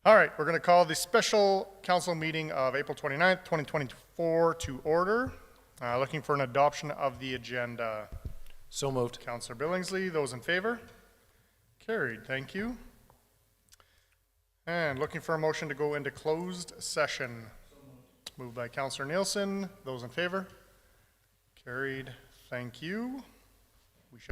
All right, we're going to call the special council meeting of April 29th, 2024 to order. Looking for an adoption of the agenda. So moved. Councillor Billingsley, those in favor? Carried, thank you. And looking for a motion to go into closed session. Moved by Councillor Nielsen, those in favor? Carried, thank you. We should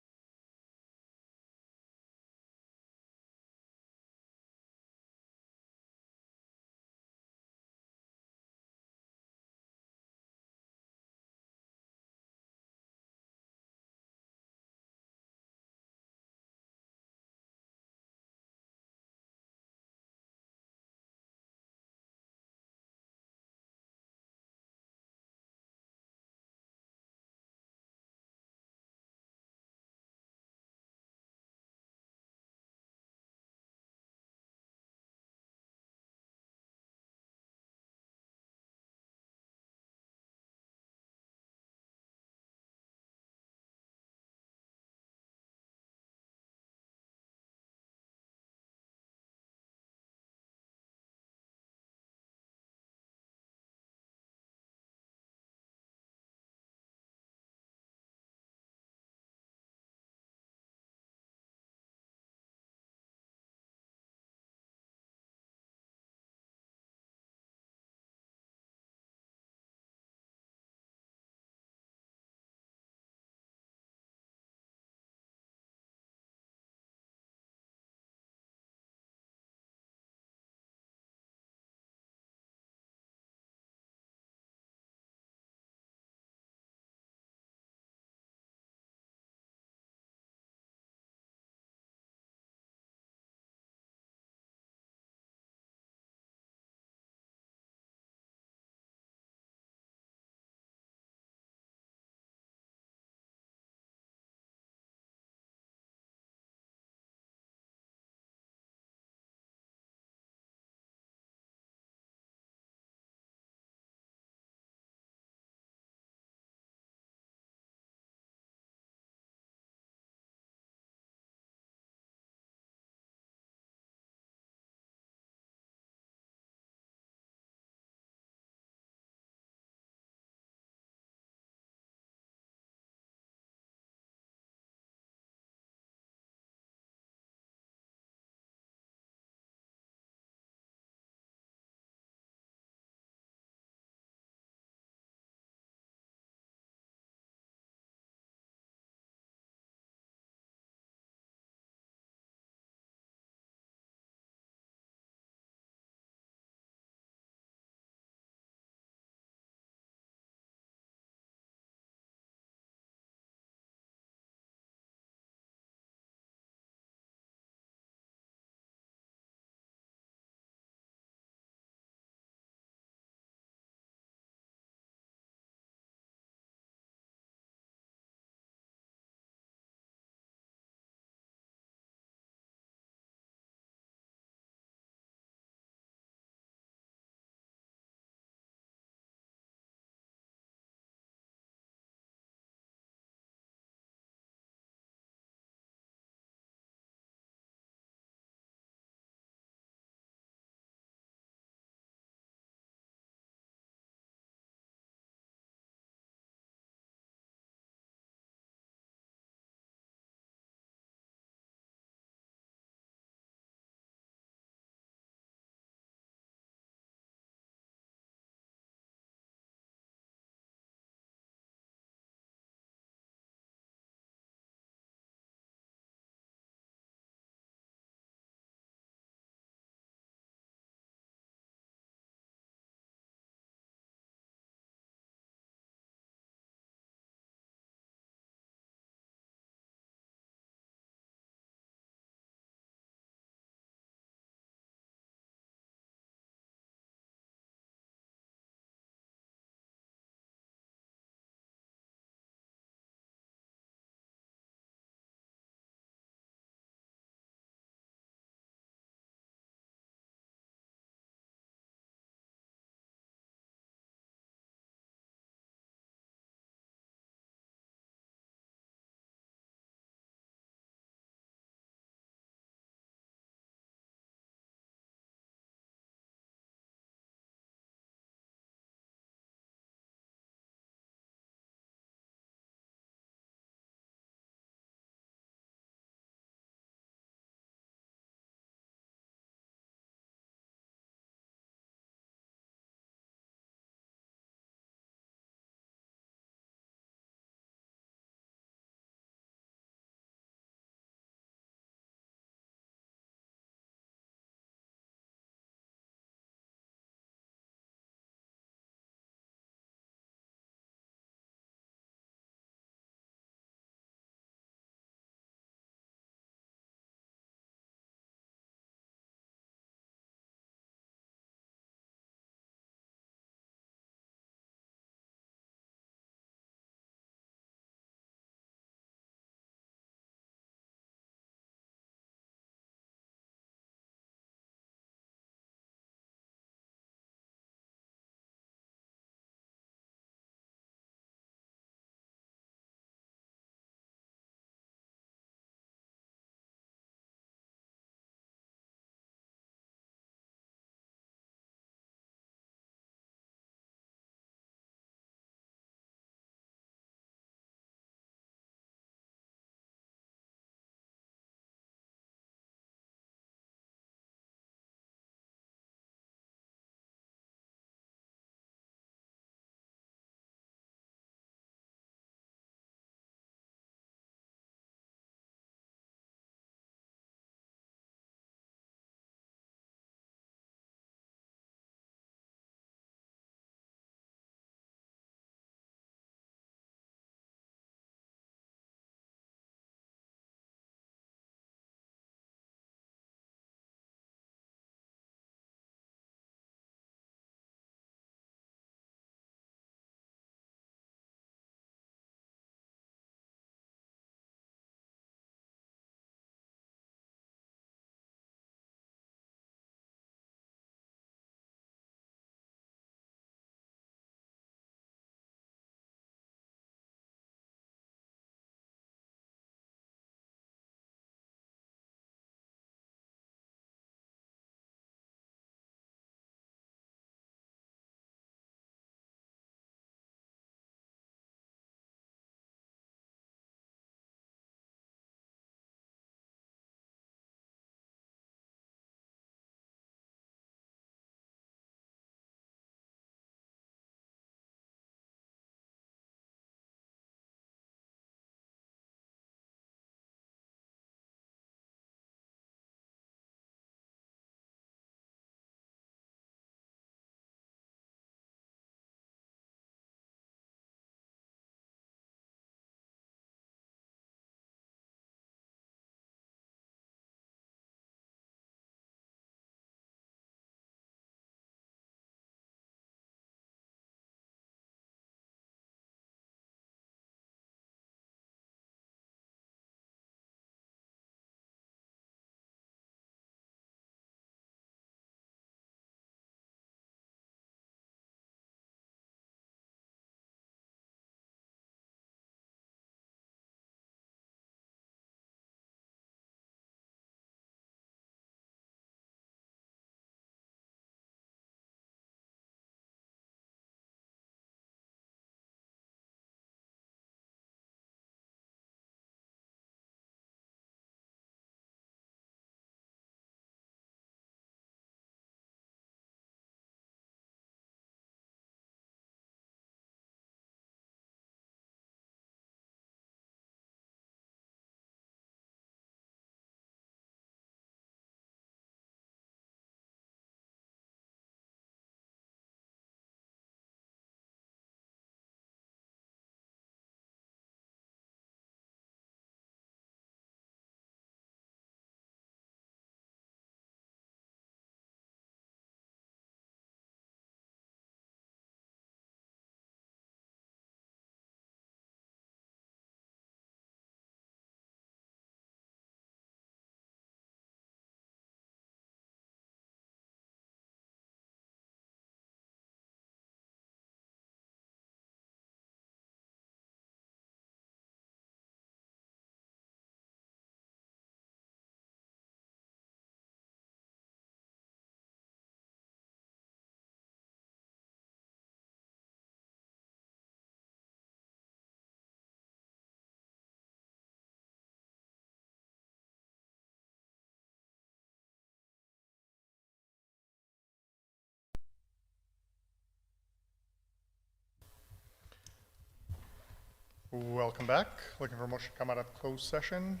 Welcome back. Looking for a motion to come out of closed session.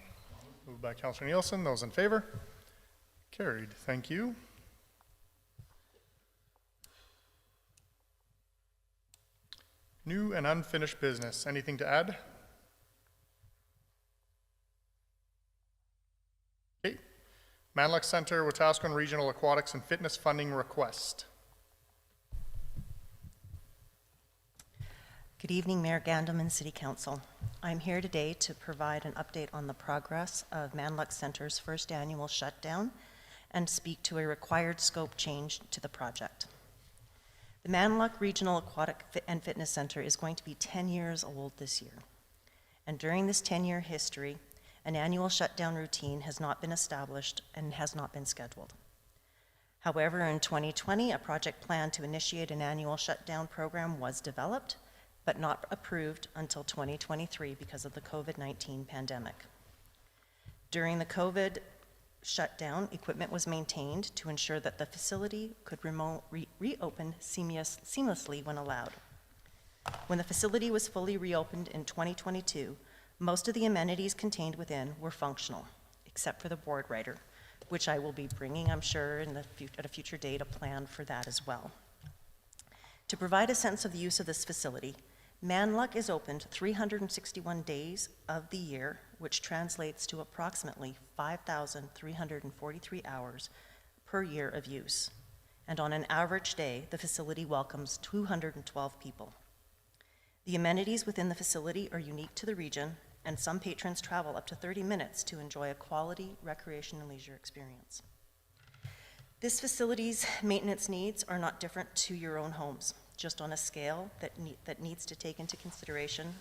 Moved by Councilor Nielsen. Those in favor? Carried. Thank you. New and unfinished business. Anything to add? Okay. Manluk Center, Wetaskiwin Regional Aquatics and Fitness Funding Request. Good evening, Mayor Gandam and City Council. I'm here today to provide an update on the progress of Manluk Center's first annual shutdown and speak to a required scope change to the project. The Manluk Regional Aquatic and Fitness Center is going to be 10 years old this year. And during this 10-year history, an annual shutdown routine has not been established and has not been scheduled. However, in 2020, a project plan to initiate an annual shutdown program was developed, but not approved until 2023 because of the COVID-19 pandemic. During the COVID shutdown, equipment was maintained to ensure that the facility could reopen seamlessly when allowed. When the facility was fully reopened in 2022, most of the amenities contained within were functional, except for the board rider, which I will be bringing, I'm sure, at a future date, a plan for that as well. To provide a sense of the use of this facility, Manluk is opened 361 days of the year, which translates to approximately 5,343 hours per year of use. And on an average day, the facility welcomes 212 people. The amenities within the facility are unique to the region, and some patrons travel up to 30 minutes to enjoy a quality recreation and leisure experience. This facility's maintenance needs are not different to your own homes, just on a scale that needs to take into consideration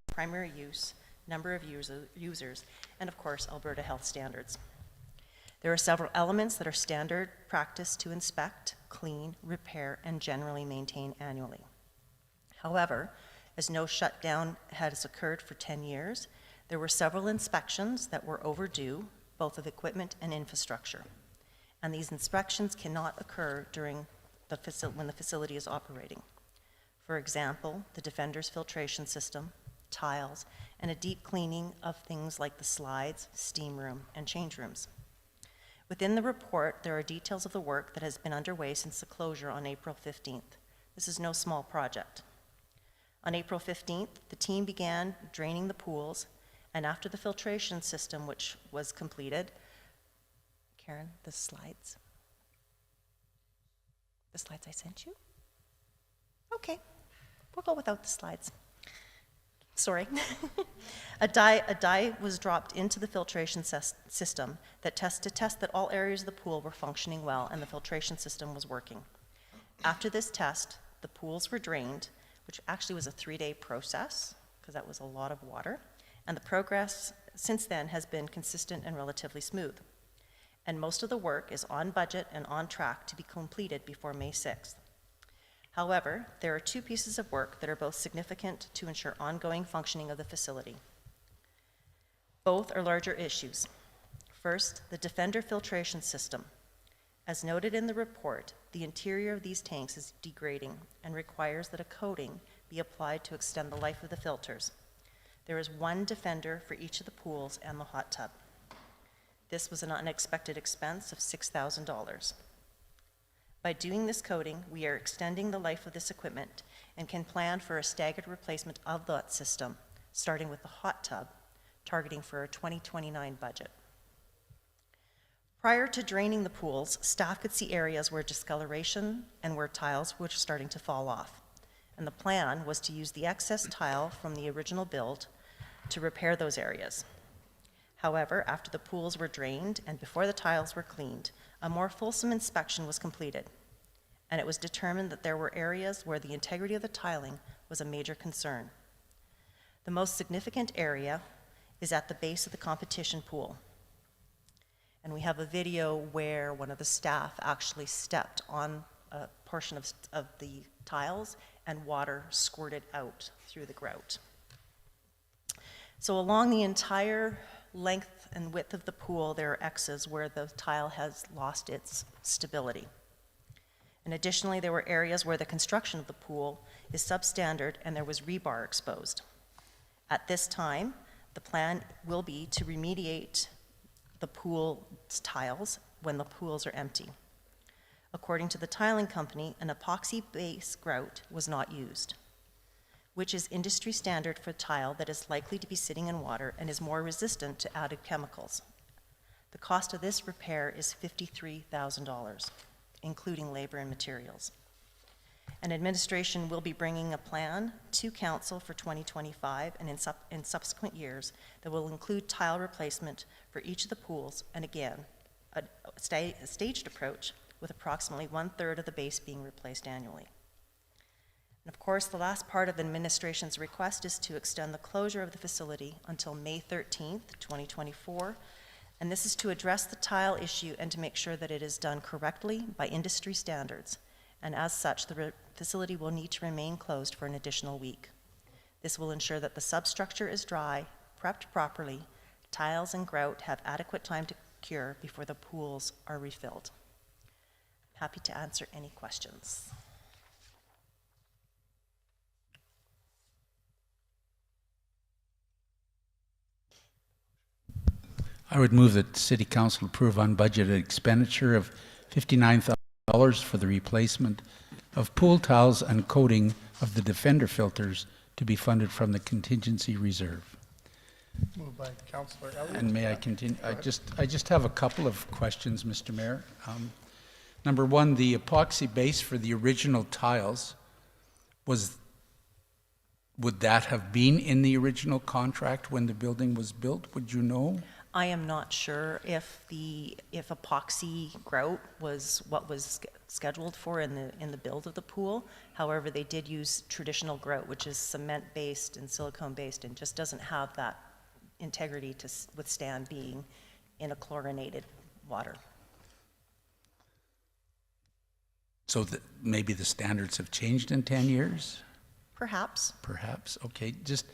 primary use, number of users, and of course, Alberta health standards. There are several elements that are standard practice to inspect, clean, repair, and generally maintain annually. However, as no shutdown has occurred for 10 years, there were several inspections that were overdue, both of equipment and infrastructure. And these inspections cannot occur during when the facility is operating. For example, the Defender's filtration system, tiles, and a deep cleaning of things like the slides, steam room, and change rooms. Within the report, there are details of the work that has been underway since the closure on April 15th. This is no small project. On April 15th, the team began draining the pools, and after the filtration system, which was completed, Karen, the slides I sent you? Okay, we'll go without the slides. Sorry. A dye was dropped into the filtration system to test that all areas of the pool were functioning well and the filtration system was working. After this test, the pools were drained, which actually was a 3-day process, because that was a lot of water, and the progress since then has been consistent and relatively smooth. And most of the work is on budget and on track to be completed before May 6th. However, there are 2 pieces of work that are both significant to ensure ongoing functioning of the facility. Both are larger issues. First, the Defender filtration system. As noted in the report, the interior of these tanks is degrading and requires that a coating be applied to extend the life of the filters. There is 1 Defender for each of the pools and the hot tub. This was an unexpected expense of $6,000. By doing this coating, we are extending the life of this equipment and can plan for a staggered replacement of that system, starting with the hot tub, targeting for a 2029 budget. Prior to draining the pools, staff could see areas where discoloration and where tiles were starting to fall off. And the plan was to use the excess tile from the original build to repair those areas. However, after the pools were drained and before the tiles were cleaned, a more fulsome inspection was completed, and it was determined that there were areas where the integrity of the tiling was a major concern. The most significant area is at the base of the competition pool. And we have a video where one of the staff actually stepped on a portion of the tiles and water squirted out through the grout. So along the entire length and width of the pool, there are X's where the tile has lost its stability. And additionally, there were areas where the construction of the pool is substandard and there was rebar exposed. At this time, the plan will be to remediate the pool's tiles when the pools are empty. According to the tiling company, an epoxy base grout was not used, which is industry standard for tile that is likely to be sitting in water and is more resistant to added chemicals. The cost of this repair is $53,000, including labor and materials. And administration will be bringing a plan to council for 2025 and in subsequent years that will include tile replacement for each of the pools, and again, a staged approach with approximately 1/3 of the base being replaced annually. And of course, the last part of administration's request is to extend the closure of the facility until May 13th, 2024, and this is to address the tile issue and to make sure that it is done correctly by industry standards. And as such, the facility will need to remain closed for an additional week. This will ensure that the substructure is dry, prepped properly, tiles and grout have adequate time to cure before the pools are refilled. Happy to answer any questions. I would move that City Council approve unbudgeted expenditure of $59,000 for the replacement of pool tiles and coating of the Defender filters to be funded from the contingency reserve. Moved by Councillor Elliott. And may I continue? I just have a couple of questions, Mr. Mayor. Number one, the epoxy base for the original tiles, would that have been in the original contract when the building was built? Would you know? I am not sure if epoxy grout was what was scheduled for in the build of the pool. However, they did use traditional grout, which is cement-based and silicone-based, and just doesn't have that integrity to withstand being in a chlorinated water. So maybe the standards have changed in 10 years? Perhaps. Perhaps. Okay. Just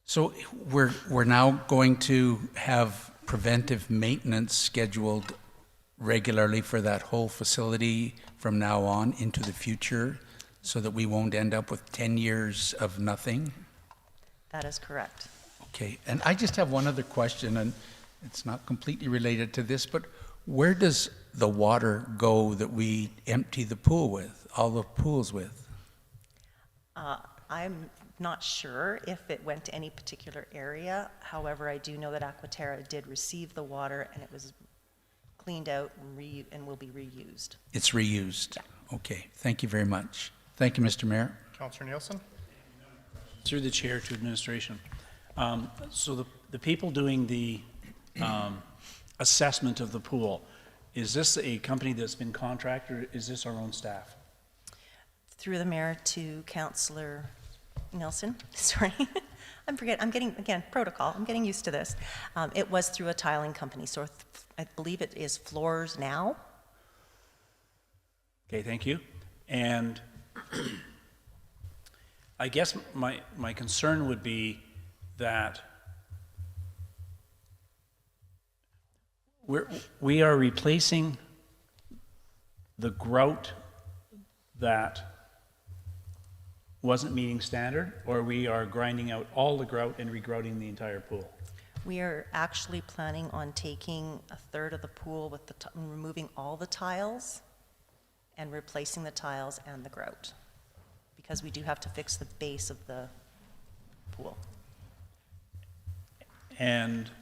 so we're now going to have preventive maintenance scheduled regularly for that whole facility from now on into the future, so that we won't end up with 10 years of nothing? That is correct. Okay. And I just have one other question, and it's not completely related to this, but where does the water go that we empty the pool with, all the pools with? I'm not sure if it went to any particular area. However, I do know that Aquaterra did receive the water, and it was cleaned out and will be reused. It's reused? Yeah. Okay. Thank you very much. Thank you, Mr. Mayor. Councillor Nielsen. Through the chair to administration. So the people doing the assessment of the pool, is this a company that's been contracted, or is this our own staff? Through the mayor to Councillor Nielsen, sorry. I'm getting, again, protocol, I'm getting used to this. It was through a tiling company, so I believe it is Floors Now. Okay, thank you. And I guess my concern would be that we are replacing the grout that wasn't meeting standard, or we are grinding out all the grout and regrouting the entire pool? We are actually planning on taking 1/3 of the pool with removing all the tiles and replacing the tiles and the grout, because we do have to fix the base of the pool. And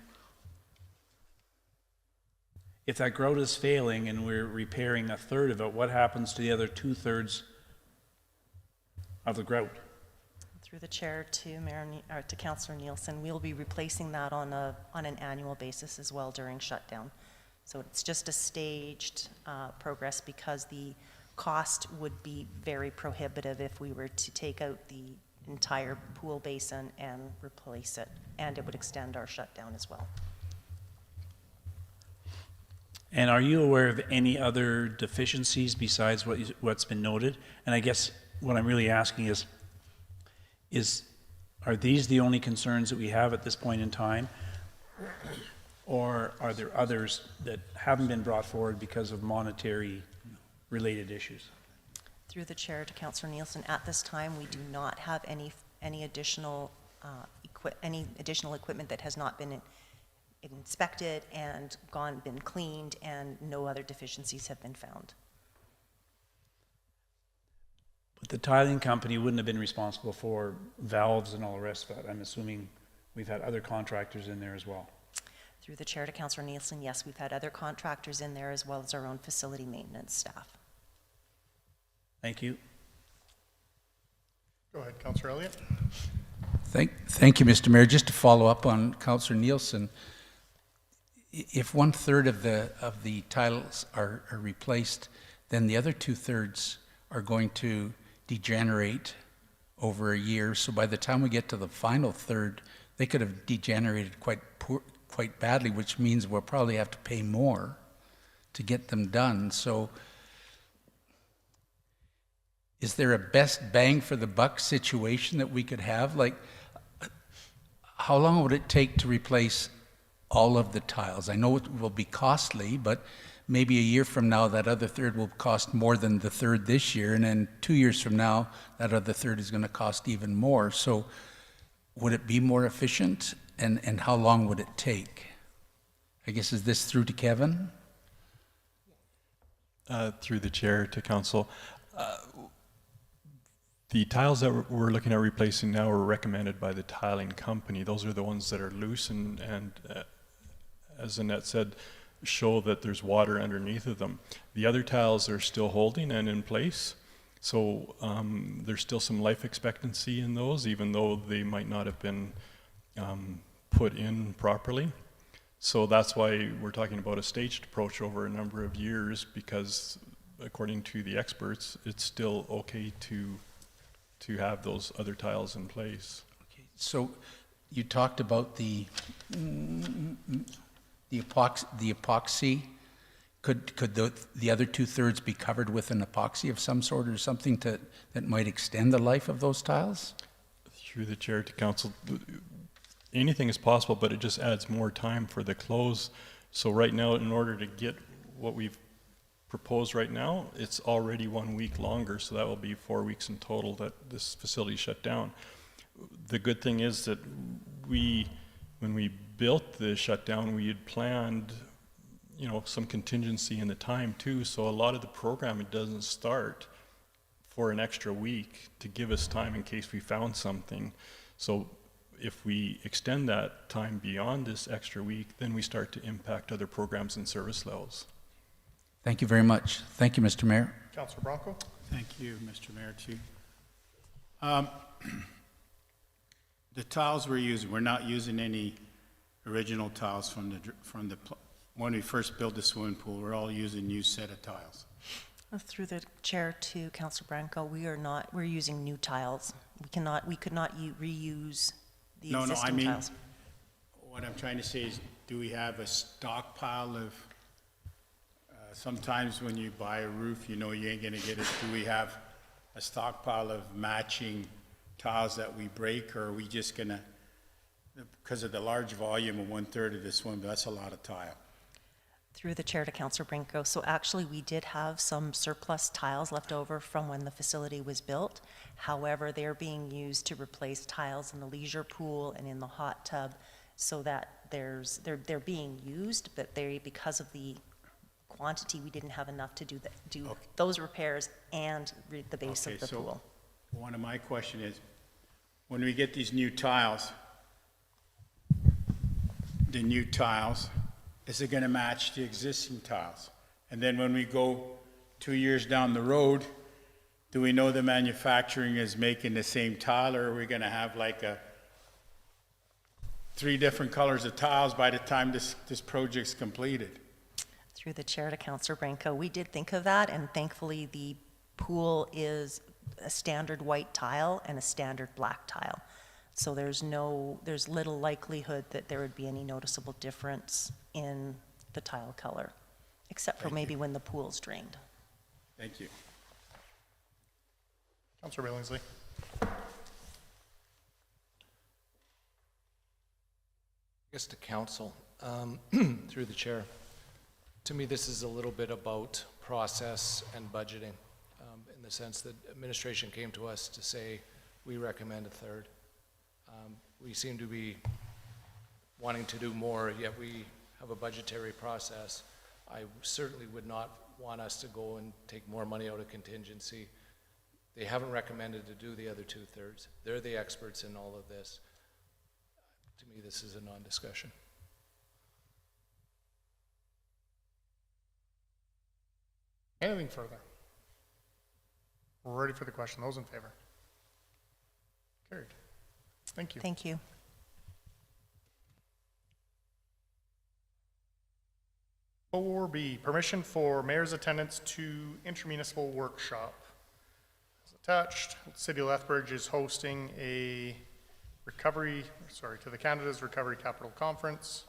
if that grout is failing and we're repairing 1/3 of it, what happens to the other 2/3 of the grout? Through the chair to Councillor Nielsen, we'll be replacing that on an annual basis as well during shutdown. So it's just a staged progress, because the cost would be very prohibitive if we were to take out the entire pool basin and replace it, and it would extend our shutdown as well. And are you aware of any other deficiencies besides what's been noted? And I guess what I'm really asking is are these the only concerns that we have at this point in time? Or are there others that haven't been brought forward because of monetary related issues? Through the chair to Councillor Nielsen, at this time, we do not have any any additional equipment that has not been inspected and been cleaned, and no other deficiencies have been found. But the tiling company wouldn't have been responsible for valves and all the rest of it. I'm assuming we've had other contractors in there as well. Through the chair to Councillor Nielsen, yes, we've had other contractors in there as well as our own facility maintenance staff. Thank you. Go ahead, Councillor Elliott. Thank you, Mr. Mayor. Just to follow up on Councillor Nielsen, if 1/3 of the tiles are replaced, then the other 2/3 are going to degenerate over a year. So by the time we get to the final third, they could have degenerated quite badly, which means we'll probably have to pay more to get them done. So is there a best bang for the buck situation that we could have? Like, how long would it take to replace all of the tiles? I know it will be costly, but maybe a year from now, that other third will cost more than the third this year, and then 2 years from now, that other third is going to cost even more. So would it be more efficient, and how long would it take? I guess, is this through to Kevin? Through the chair to council. The tiles that we're looking at replacing now are recommended by the tiling company. Those are the ones that are loose and as Annette said, show that there's water underneath of them. The other tiles are still holding and in place. So there's still some life expectancy in those, even though they might not have been put in properly. So that's why we're talking about a staged approach over a number of years, because according to the experts, it's still okay to have those other tiles in place. Okay, so you talked about the epoxy. Could the other 2/3 be covered with an epoxy of some sort or something that might extend the life of those tiles? Through the chair to council, anything is possible, but it just adds more time for the close. So right now, in order to get what we've proposed right now, it's already 1 week longer, so that will be 4 weeks in total that this facility shut down. The good thing is that when we built the shutdown, we had planned, you know, some contingency in the time too, so a lot of the programming doesn't start for an extra week to give us time in case we found something. So if we extend that time beyond this extra week, then we start to impact other programs and service levels. Thank you very much. Thank you, Mr. Mayor. Councillor Bronco. Thank you, Mr. Mayor, too. The tiles we're using, we're not using any original tiles from when we first built the swimming pool. We're all using new set of tiles. Through the chair to Councillor Branco, we're using new tiles. We could not reuse the existing tiles. What I'm trying to say is, do we have a stockpile of, sometimes when you buy a roof, you know you ain't gonna get it. Do we have a stockpile of matching tiles that we break, or are we just gonna, because of the large volume of 1/3 of this swim, that's a lot of tile. Through the chair to Councillor Branco, so actually we did have some surplus tiles left over from when the facility was built. However, they're being used to replace tiles in the leisure pool and in the hot tub, so that they're being used, but because of the quantity, we didn't have enough to do those repairs and the base of the pool. One of my question is, when we get these new tiles, is it going to match the existing tiles? And then when we go 2 years down the road, do we know the manufacturing is making the same tile, or are we going to have like 3 different colors of tiles by the time this project's completed? Through the chair to Councillor Branco, we did think of that, and thankfully the pool is a standard white tile and a standard black tile. So there's little likelihood that there would be any noticeable difference in the tile color, except for maybe when the pool's drained. Thank you. Councillor Billingsley. I guess to council, through the chair. To me, this is a little bit about process and budgeting, in the sense that administration came to us to say, We recommend a third. We seem to be wanting to do more, yet we have a budgetary process. I certainly would not want us to go and take more money out of contingency. They haven't recommended to do the other 2/3. They're the experts in all of this. To me, this is a non-discussion. Anything further? We're ready for the question. Those in favor? Carried. Thank you. Thank you. 4B, permission for mayor's attendance to intermunicipal workshop. As attached, City of Lethbridge is hosting a to the Canada's Recovery Capital Conference.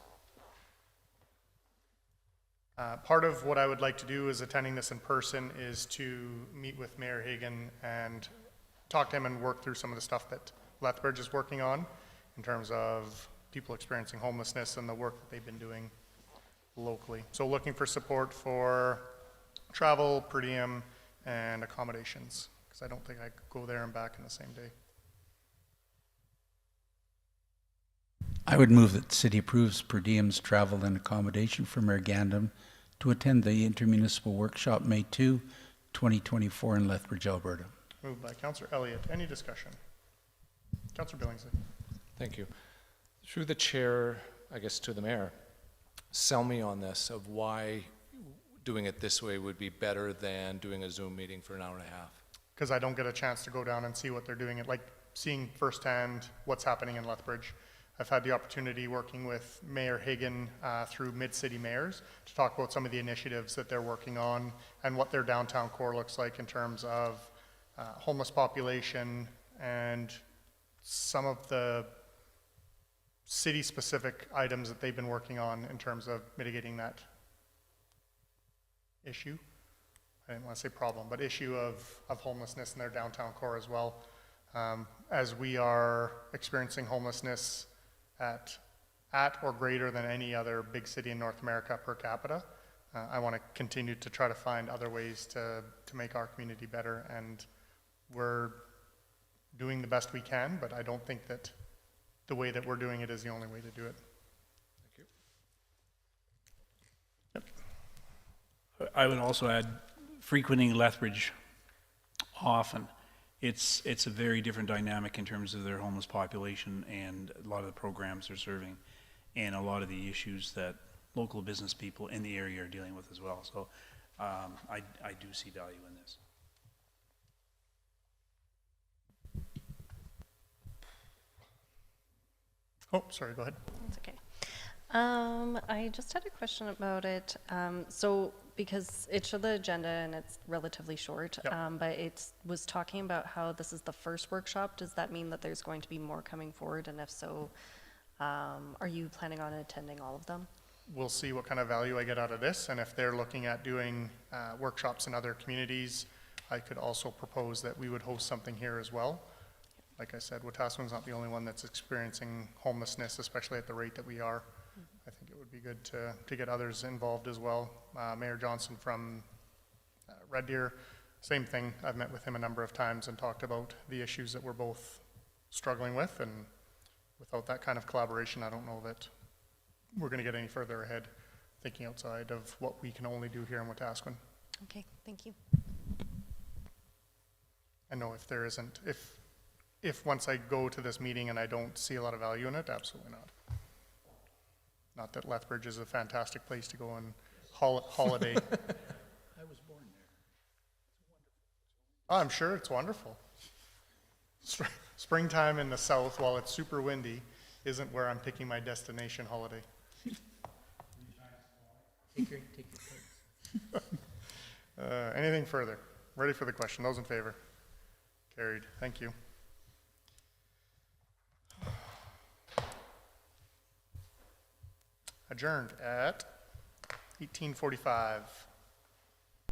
Part of what I would like to do is attending this in person is to meet with Mayor Hagan and talk to him and work through some of the stuff that Lethbridge is working on in terms of people experiencing homelessness and the work that they've been doing locally. So looking for support for travel, per diem, and accommodations, because I don't think I could go there and back in the same day. I would move that the city approves per diems, travel, and accommodation for Mayor Gandam to attend the Intermunicipal Workshop May 2, 2024 in Lethbridge, Alberta. Moved by Councillor Elliott. Any discussion? Councillor Billingsley. Thank you. Through the chair, I guess to the mayor, sell me on this of why doing it this way would be better than doing a Zoom meeting for an hour and a half. Because I don't get a chance to go down and see what they're doing, like seeing firsthand what's happening in Lethbridge. I've had the opportunity working with Mayor Hagan through Mid-City Mayors to talk about some of the initiatives that they're working on and what their downtown core looks like in terms of homeless population and some of the city-specific items that they've been working on in terms of mitigating that issue. I didn't want to say problem, but issue of homelessness in their downtown core as well. As we are experiencing homelessness at or greater than any other big city in North America per capita, I want to continue to try to find other ways to make our community better, and we're doing the best we can, but I don't think that the way that we're doing it is the only way to do it. Thank you. Yep. I would also add, frequenting Lethbridge often, it's a very different dynamic in terms of their homeless population and a lot of the programs they're serving and a lot of the issues that local business people in the area are dealing with as well. So I do see value in this. Oh, sorry, go ahead. That's okay. I just had a question about it. So because it showed the agenda and it's relatively short, Yep. but it was talking about how this is the first workshop. Does that mean that there's going to be more coming forward? And if so, are you planning on attending all of them? We'll see what kind of value I get out of this, and if they're looking at doing workshops in other communities, I could also propose that we would host something here as well. Like I said, Wetaskiwin's not the only one that's experiencing homelessness, especially at the rate that we are. I think it would be good to get others involved as well. Mayor Johnson from Red Deer, same thing. I've met with him a number of times and talked about the issues that we're both struggling with, and without that kind of collaboration, I don't know that we're going to get any further ahead thinking outside of what we can only do here in Wetaskiwin. Okay, thank you. I know if there isn't, if once I go to this meeting and I don't see a lot of value in it, absolutely not. Not that Lethbridge is a fantastic place to go on holiday. I was born there. Oh, I'm sure it's wonderful. Springtime in the south, while it's super windy, isn't where I'm picking my destination holiday. Take your pick. Anything further? Ready for the question. Those in favor? Carried. Thank you. Adjourned at 18:45.